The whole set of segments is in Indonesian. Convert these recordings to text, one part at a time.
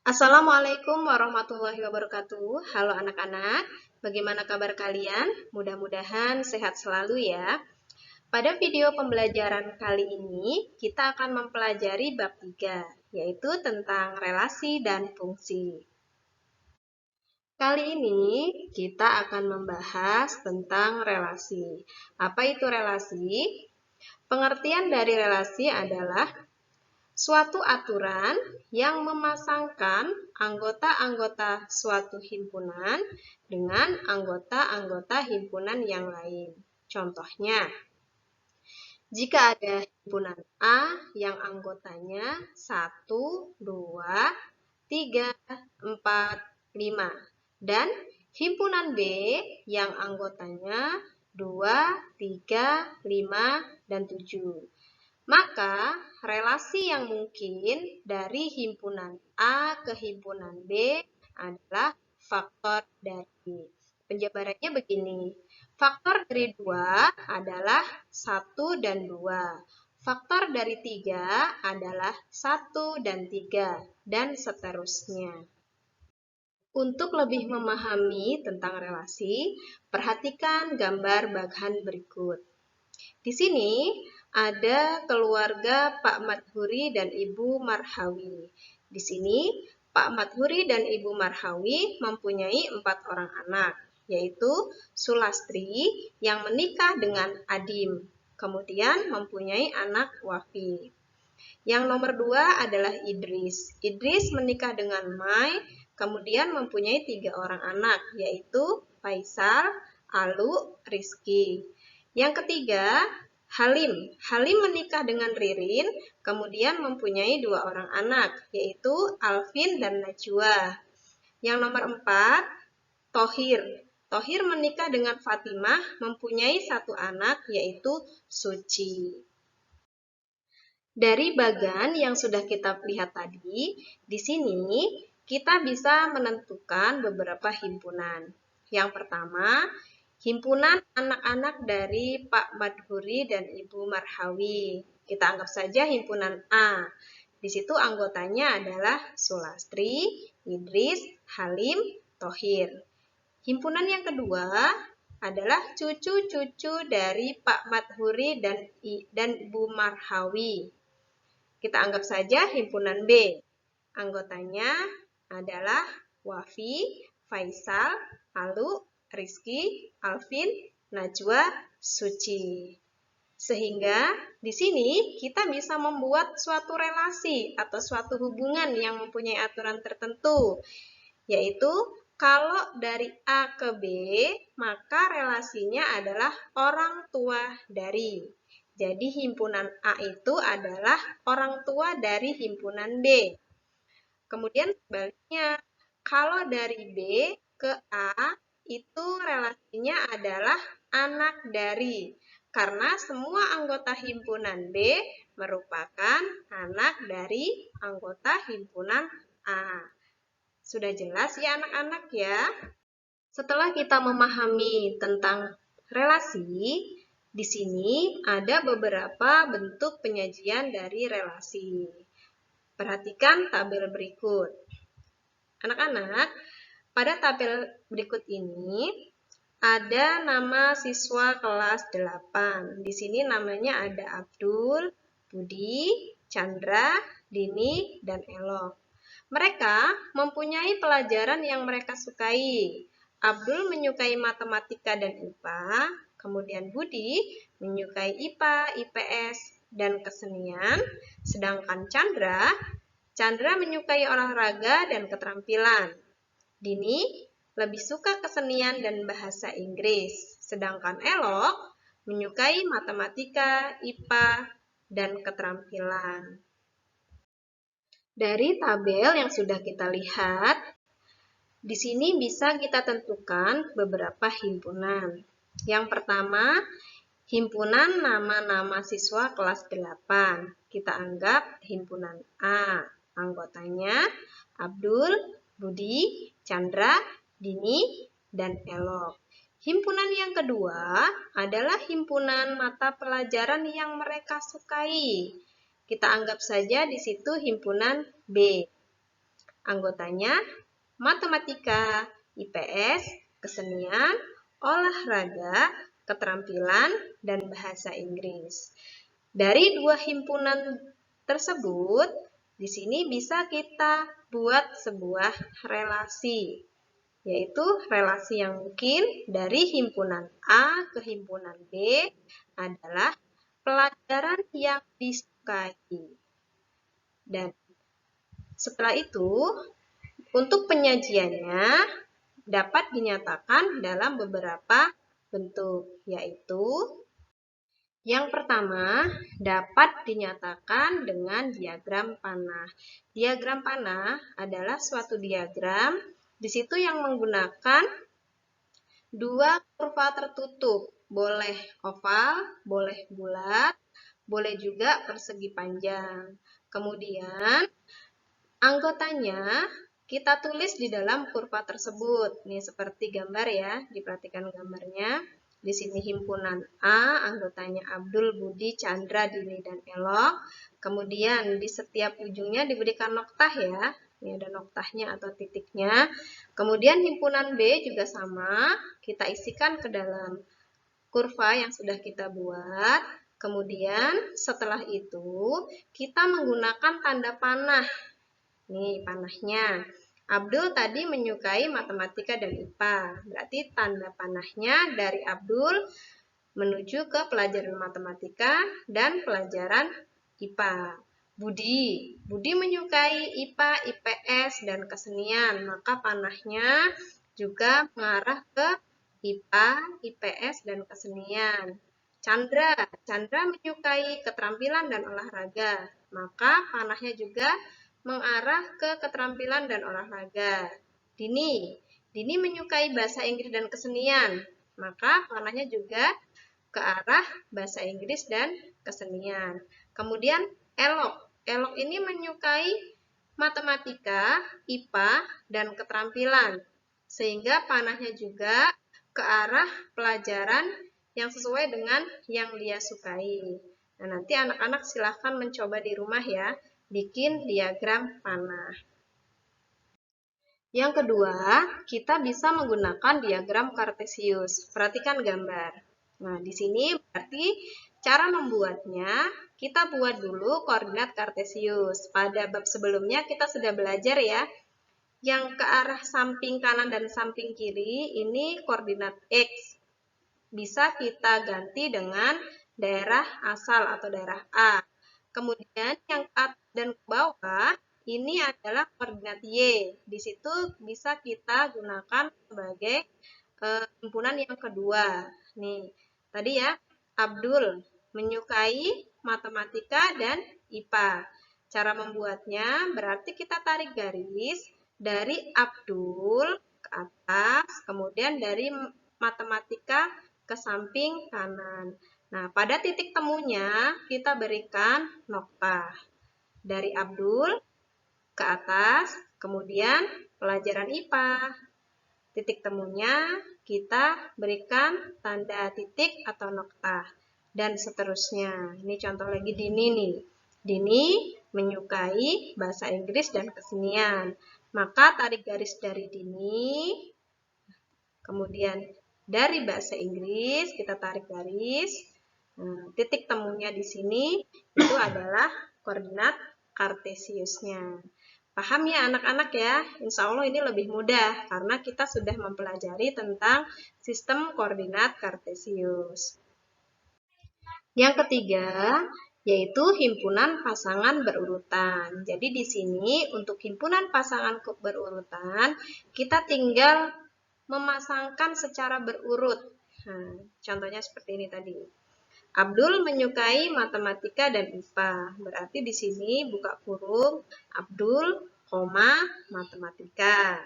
Assalamualaikum warahmatullahi wabarakatuh. Halo anak-anak, bagaimana kabar kalian? Mudah-mudahan sehat selalu ya. Pada video pembelajaran kali ini, kita akan mempelajari bab 3, yaitu tentang relasi dan fungsi. Kali ini, kita akan membahas tentang relasi. Apa itu relasi? Pengertian dari relasi adalah suatu aturan yang memasangkan anggota-anggota suatu himpunan dengan anggota-anggota himpunan yang lain. Contohnya, jika ada himpunan A yang anggotanya 1, 2, 3, 4, 5 dan himpunan B yang anggotanya 2, 3, 5, dan 7. Maka, relasi yang mungkin dari himpunan A ke himpunan B adalah faktor dari. Penjabarannya begini. Faktor dari 2 adalah 1 dan 2. Faktor dari 3 adalah 1 dan 3, dan seterusnya. Untuk lebih memahami tentang relasi, perhatikan gambar bagan berikut. Di sini ada keluarga Pak Madhuri dan Ibu Marhawi. Di sini Pak Madhuri dan Ibu Marhawi mempunyai 4 orang anak, yaitu Sulastri yang menikah dengan Adim, kemudian mempunyai anak Wafi. Yang nomor 2 adalah Idris. Idris menikah dengan Mai, kemudian mempunyai 3 orang anak, yaitu Faisal, Alu, Rizky. Yang ketiga, Halim. Halim menikah dengan Ririn, kemudian mempunyai 2 orang anak, yaitu Alvin dan Najwa. Yang nomor 4, Tohir. Tohir menikah dengan Fatimah, mempunyai 1 anak, yaitu Suci. Dari bagan yang sudah kita lihat tadi, di sini kita bisa menentukan beberapa himpunan. Yang pertama, himpunan anak-anak dari Pak Madhuri dan Ibu Marhawi. Kita anggap saja himpunan A. Di situ anggotanya adalah Sulastri, Idris, Halim, Tohir. Himpunan yang kedua adalah cucu-cucu dari Pak Madhuri dan Ibu Marhawi. Kita anggap saja himpunan B. Anggotanya adalah Wafi, Faisal, Alu, Rizky, Alvin, Najwa, Suci. Sehingga di sini kita bisa membuat suatu relasi atau suatu hubungan yang mempunyai aturan tertentu, yaitu kalau dari A ke B, maka relasinya adalah orang tua dari. Jadi himpunan A itu adalah orang tua dari himpunan B. Kemudian sebaliknya, kalau dari B ke A itu relasinya adalah anak dari. Karena semua anggota himpunan B merupakan anak dari anggota himpunan A. Sudah jelas ya anak-anak ya? Setelah kita memahami tentang relasi, di sini ada beberapa bentuk penyajian dari relasi. Perhatikan tabel berikut. Anak-anak, pada tabel berikut ini ada nama siswa kelas 8. Di sini namanya ada Abdul, Budi, Chandra, Dini, dan Elok. Mereka mempunyai pelajaran yang mereka sukai. Abdul menyukai matematika dan IPA, kemudian Budi menyukai IPA, IPS, dan kesenian, sedangkan Chandra menyukai olahraga dan keterampilan. Dini lebih suka kesenian dan bahasa Inggris, sedangkan Elok menyukai matematika, IPA, dan keterampilan. Dari tabel yang sudah kita lihat, di sini bisa kita tentukan beberapa himpunan. Yang pertama, himpunan nama-nama siswa kelas 8. Kita anggap himpunan A. Anggotanya Abdul, Budi, Chandra, Dini, dan Elok. Himpunan yang kedua adalah himpunan mata pelajaran yang mereka sukai. Kita anggap saja di situ himpunan B. Anggotanya matematika, IPS, kesenian, olahraga, keterampilan, dan bahasa Inggris. Dari dua himpunan tersebut, di sini bisa kita buat sebuah relasi, yaitu relasi yang mungkin dari himpunan A ke himpunan B adalah pelajaran yang disukai. Dan setelah itu, untuk penyajiannya dapat dinyatakan dalam beberapa bentuk, yaitu yang pertama dapat dinyatakan dengan diagram panah. Diagram panah adalah suatu diagram di situ yang menggunakan dua kurva tertutup, boleh oval, boleh bulat, boleh juga persegi panjang. Kemudian anggotanya kita tulis di dalam kurva tersebut. Nih seperti gambar ya, diperhatikan gambarnya. Di sini himpunan A, anggotanya Abdul, Budi, Chandra, Dini, dan Elok. Kemudian di setiap ujungnya diberikan noktah ya. Ini ada noktahnya atau titiknya. Kemudian himpunan B juga sama, kita isikan ke dalam kurva yang sudah kita buat. Kemudian setelah itu kita menggunakan tanda panah. Nih panahnya. Abdul tadi menyukai matematika dan IPA. Berarti tanda panahnya dari Abdul menuju ke pelajaran matematika dan pelajaran IPA. Budi menyukai IPA, IPS, dan kesenian. Maka panahnya juga mengarah ke IPA, IPS, dan kesenian. Chandra menyukai keterampilan dan olahraga. Maka panahnya juga mengarah ke keterampilan dan olahraga. Dini menyukai bahasa Inggris dan kesenian, maka panahnya juga ke arah bahasa Inggris dan kesenian. Kemudian Elok ini menyukai matematika, IPA, dan keterampilan, sehingga panahnya juga ke arah pelajaran yang sesuai dengan yang dia sukai. Nah, nanti anak-anak silahkan mencoba di rumah ya, bikin diagram panah. Yang kedua, kita bisa menggunakan diagram kartesius. Perhatikan gambar. Nah, di sini berarti cara membuatnya, kita buat dulu koordinat kartesius. Pada bab sebelumnya kita sudah belajar ya, yang ke arah samping kanan dan samping kiri ini koordinat X. Bisa kita ganti dengan daerah asal atau daerah A. Kemudian yang ke atas dan ke bawah ini adalah koordinat Y. Di situ bisa kita gunakan sebagai himpunan yang kedua. Nih, tadi ya, Abdul menyukai matematika dan IPA. Cara membuatnya berarti kita tarik garis dari Abdul ke atas, kemudian dari matematika ke samping kanan. Nah, pada titik temunya kita berikan noktah. Dari Abdul ke atas, kemudian pelajaran IPA. Titik temunya kita berikan tanda titik atau noktah. Dan seterusnya. Ini contoh lagi Dini nih. Dini menyukai bahasa Inggris dan kesenian. Maka tarik garis dari Dini, kemudian dari bahasa Inggris kita tarik garis. Nah, titik temunya di sini itu adalah koordinat kartesiusnya. Paham ya anak-anak ya? Insya Allah ini lebih mudah karena kita sudah mempelajari tentang sistem koordinat kartesius. Yang ketiga, yaitu himpunan pasangan berurutan. Jadi di sini untuk himpunan pasangan berurutan, kita tinggal memasangkan secara berurut. Nah, contohnya seperti ini tadi. Abdul menyukai matematika dan IPA. Berarti di sini buka kurung Abdul, matematika.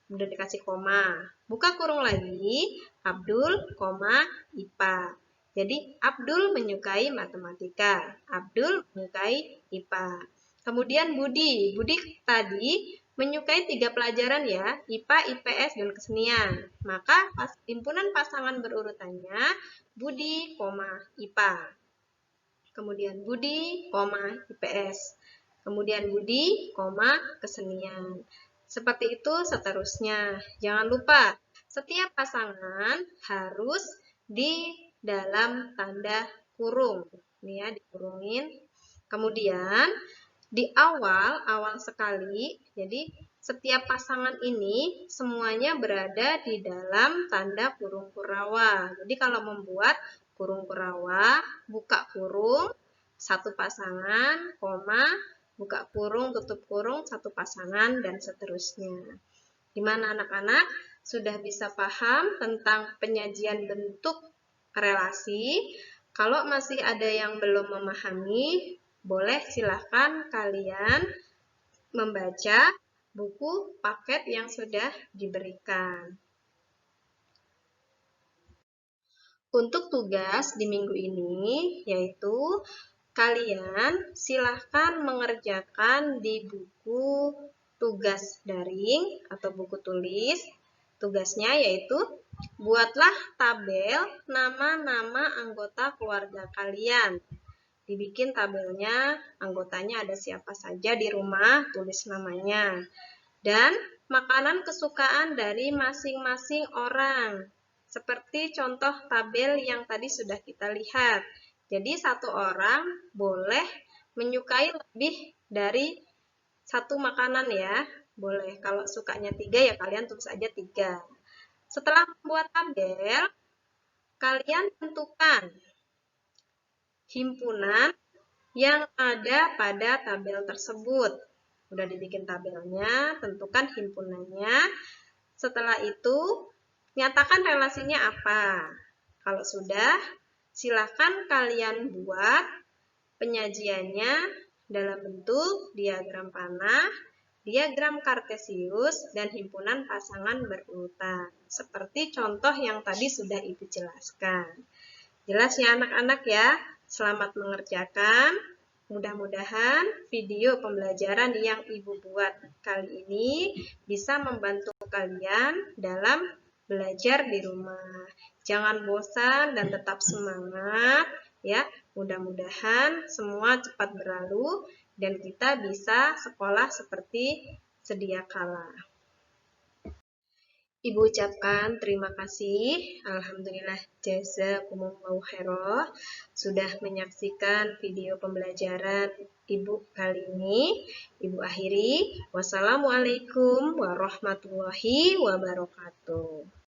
Kemudian dikasih koma. Buka kurung lagi Abdul, IPA. Jadi Abdul menyukai matematika. Abdul menyukai IPA. Kemudian Budi tadi menyukai 3 pelajaran ya, IPA, IPS, dan kesenian. Maka himpunan pasangan berurutannya Budi, IPA. Kemudian Budi, IPS. kemudian budi, koma, kesenian. Seperti itu seterusnya. Jangan lupa, setiap pasangan harus di dalam tanda kurung. Ini ya, dikurungin. Kemudian di awal sekali, jadi setiap pasangan ini semuanya berada di dalam tanda kurung kurawa. Jadi kalau membuat kurung kurawa, buka kurung, satu pasangan, koma, buka kurung, tutup kurung, satu pasangan, dan seterusnya. Gimana anak-anak? Sudah bisa paham tentang penyajian bentuk relasi? Kalau masih ada yang belum memahami, boleh silahkan kalian membaca buku paket yang sudah diberikan. Untuk tugas di minggu ini, yaitu kalian silahkan mengerjakan di buku tugas daring atau buku tulis. Tugasnya yaitu buatlah tabel nama-nama anggota keluarga kalian. Dibikin tabelnya, anggotanya ada siapa saja di rumah, tulis namanya. Dan makanan kesukaan dari masing-masing orang. Seperti contoh tabel yang tadi sudah kita lihat. Jadi satu orang boleh menyukai lebih dari satu makanan ya. Boleh, kalau sukanya 3 ya kalian tulis aja 3. Setelah membuat tabel, kalian tentukan himpunan yang ada pada tabel tersebut. Udah dibikin tabelnya, tentukan himpunannya. Setelah itu, nyatakan relasinya apa. Kalau sudah, silakan kalian buat penyajiannya dalam bentuk diagram panah, diagram kartesius, dan himpunan pasangan berurutan. Seperti contoh yang tadi sudah Ibu jelaskan. Jelas ya anak-anak ya? Selamat mengerjakan. Mudah-mudahan video pembelajaran yang Ibu buat kali ini bisa membantu kalian dalam belajar di rumah. Jangan bosan dan tetap semangat ya. Mudah-mudahan semua cepat berlalu dan kita bisa sekolah seperti sedia kala. Ibu ucapkan terima kasih, alhamdulillah jazakumullahu khairan sudah menyaksikan video pembelajaran Ibu kali ini. Ibu akhiri, wassalamualaikum warahmatullahi wabarakatuh.